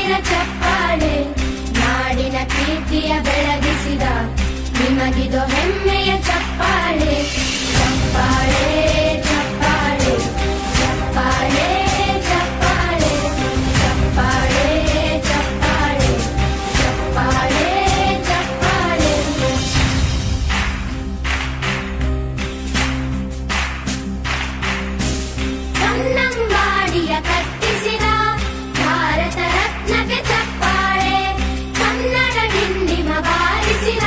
ಸಾವಿರ ಚಪ್ಪಾಳೆ, ನಾಡಿನ ಕೀರ್ತಿಯ ಬೆಳಗಿಸಿದ ನಿಮಗಿದು ಹೆಮ್ಮೆಯ ಚಪ್ಪಾಳೆ. ಚಪ್ಪಾಳೆ ಚಪ್ಪಾಳೆ ಚಪ್ಪಾಳೆ ಚಪ್ಪಾಳೆ ಚಪ್ಪಾಳೆ ಚಪ್ಪಾಳೆ ಚಪ್ಪಾಳೆ ಚಪ್ಪಾಳೆ. ಕನ್ನಂಬಾಡಿಯ ಕಟ್ಟಿಸಿದ ಭಾರತ ರತ್ನಕ್ಕೆ ಚಪ್ಪಾಳೆ, ಕನ್ನಡ ಡಿಂಡಿಮ ಬಾರಿಸಿದ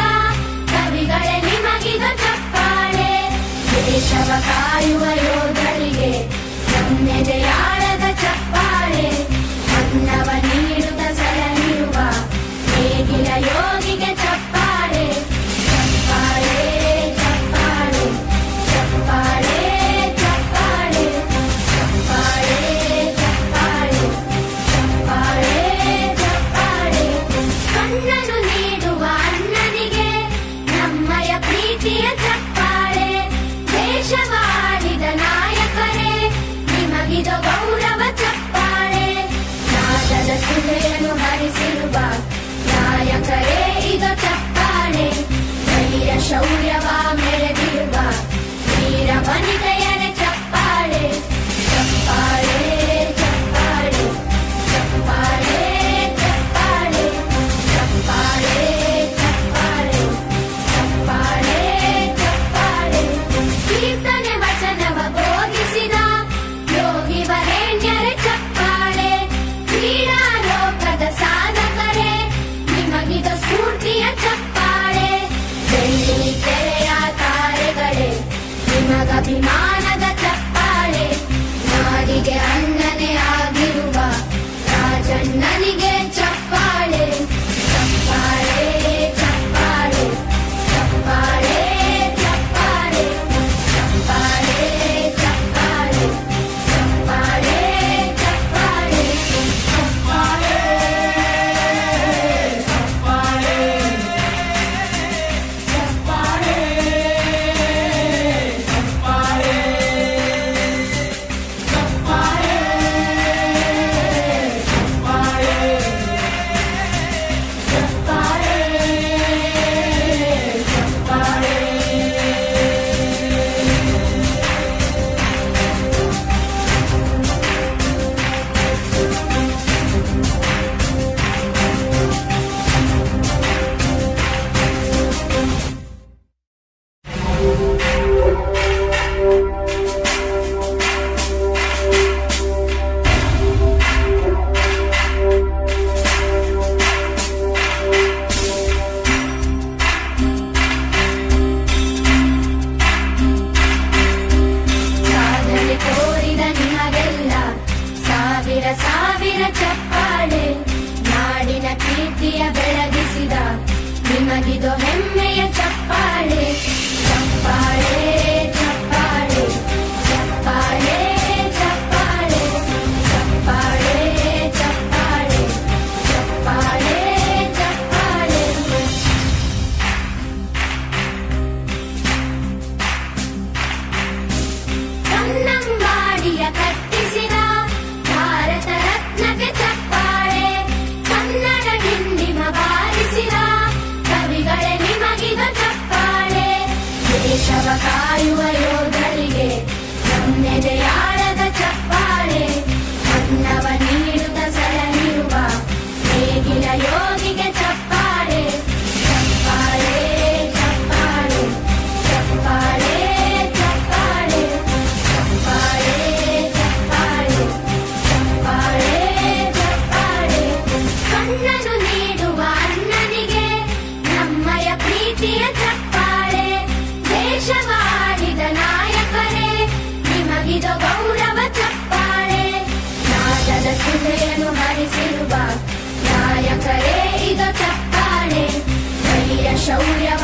ಕವಿಗಳೇ ನಿಮಗಿದು ಚಪ್ಪಾಳೆ. ದೇಶವ ಕಾಯುವ ಯೋಧರಿಗೆ ನಮ್ಮೆದೆಯಾಳದ ಚಪ್ಪಾಳೆ, ಅನ್ನವ ನೀಡುತ್ತ ಸಲಹಿರುವ ನೇಗಿಲ ಯೋಗಿಗೆ ಚಪ್ಪಾಳೆ. ಚಪ್ಪಾಳೆ ಚಪ್ಪಾಳೆ ಚಪ್ಪಾಳೆ ಚಪ್ಪಾಳೆ ಚಪ್ಪಾಳೆ ಚಪ್ಪಾಳೆ ಚಪ್ಪಾಳೆ ಚಪ್ಪಾಳೆ. ಕಣ್ಣನ್ನು ನೀಡುವ ಅಣ್ಣನಿಗೆ ನಮ್ಮಯ ಪ್ರೀತಿಯ ಚಪ್ಪಾಳೆ, ದೇಶವಾಳಿದ ನಾಯಕರೇ ನಿಮಗಿದು ಗೌರವ ಚಪ್ಪಾಳೆ. ನಾದದ ಸುಧೆಯನ್ನು ಹರಿಸಿರುವ ನಾಯಕರೇ ಇದು ಚಪ್ಪಾಳೆ, ಧೈರ್ಯ ಶೌರ್ಯವ ಮೆರೆದಿರುವ ವೀರ ವನಿತೆಯರೇ ಚಪ್ಪಾಳೆ. ಚಪ್ಪಾಳೆ ಚಪ್ಪಾಳೆ ಚಪ್ಪಾಳೆ ಚಪ್ಪಾಳೆ ಚಪ್ಪಾಳೆ ಚಪ್ಪಾಳೆ ಚಪ್ಪಾಳೆ ಚಪ್ಪಾಳೆ. ಕೀರ್ತನೆ ವಚನವ ಬೋಧಿಸಿದ ಯೋಗಿ ವರೇಣ್ಯರೇ ಚಪ್ಪಾಳೆ, ಕ್ರೀಡಾ ಲೋಕದ ಸಾಧಕರೇ ನಿಮಗಿದು ಸ್ಫೂರ್ತಿಯ ಚಪ್ಪಾಳೆ. ಬೆಳ್ಳಿ ತೆರೆಯ ತಾರೆಗಳೇ ನಿಮಗಭಿಮಾನದ ಚಪ್ಪಾಳೆ, ನಾಡಿಗೆ ಅಣ್ಣನೇ ಆಗಿರುವ ರಾಜಣ್ಣನಿಗೆ ಚಪ್ಪಾಳೆ. ಚಪ್ಪಾಳೆ ಚಪ್ಪಾಳೆ ಚಪ್ಪಾಳೆ ಚಪ್ಪಾಳೆ ಚಪ್ಪಾಳೆ ಚಪ್ಪಾಳೆ ಚಪ್ಪಾಳೆ ಚಪ್ಪಾಳೆ ಚಪ್ಪಾಳೆ ಚಪ್ಪಾಳೆ ಸಾಧನೆ ತೋರಿದ ನಿಮಗೆಲ್ಲ ಸಾವಿರ ಸಾವಿರ ಚಪ್ಪಾಳೆ, ನಾಡಿನ ಕೀರ್ತಿಯ ಬೆಳಗಿಸಿದ ನಿಮಗಿದು ಹೆಮ್ಮೆಯ ಚಪ್ಪಾಳೆ. ಚಪ್ಪಾಳೆ ಚಪ್ಪಾಳೆ ಚಪ್ಪಾಳೆ ಚಪ್ಪಾಳೆ ಚಪ್ಪಾಳೆ ಚಪ್ಪಾಳೆ ಚಪ್ಪಾಳೆ ಚಪ್ಪಾಳೆ. ಕನ್ನಂಬಾಡಿಯ ಕಟ್ಟಿಸಿದ ಭಾರತ ರತ್ನಕ್ಕೆ ಚಪ್ಪಾಳೆ, ಕನ್ನಡ ಡಿಂಡಿಮ ಬಾರಿಸಿದ ಕವಿಗಳೇ ನಿಮಗಿದು ಚಪ್ಪಾಳೆ. ದೇಶವ ಕಾಯುವ ಯೋಧರಿಗೆ ನಮ್ಮೆದೆಯಾಳದ ಚಪ್ಪಾಳೆ, ಅನ್ನವ ನೀಡುತ್ತ ಸಲಹಿರುವ ನೇಗಿಲ ಯೋಗಿಗೆ ಚಪ್ಪಾಳೆ. ಚಪ್ಪಾಳೆ ಚಪ್ಪಾಳೆ ಚಪ್ಪಾಳೆ ಚಪ್ಪಾಳೆ ಚಪ್ಪಾಳೆ ಚಪ್ಪಾಳೆ ಚಪ್ಪಾಳೆ ಚಪ್ಪಾಳೆ. ಕಣ್ಣನ್ನು ನೀಡುವ ಅಣ್ಣನಿಗೆ ನಮ್ಮಯ ಪ್ರೀತಿಯ ಚಪ್ಪಾಳೆ, ದೇಶವಾಳಿದ ನಾಯಕರೇ ನಿಮಗಿದು ಗೌರವ ಚಪ್ಪಾಳೆ. ನಾದದ ಸುಧೆಯನ್ನು ಹರಿಸಿರುವ ನಾಯಕರೇ ಇದು ಚಪ್ಪಾಳೆ, ಧೈರ್ಯ ಶೌರ್ಯವ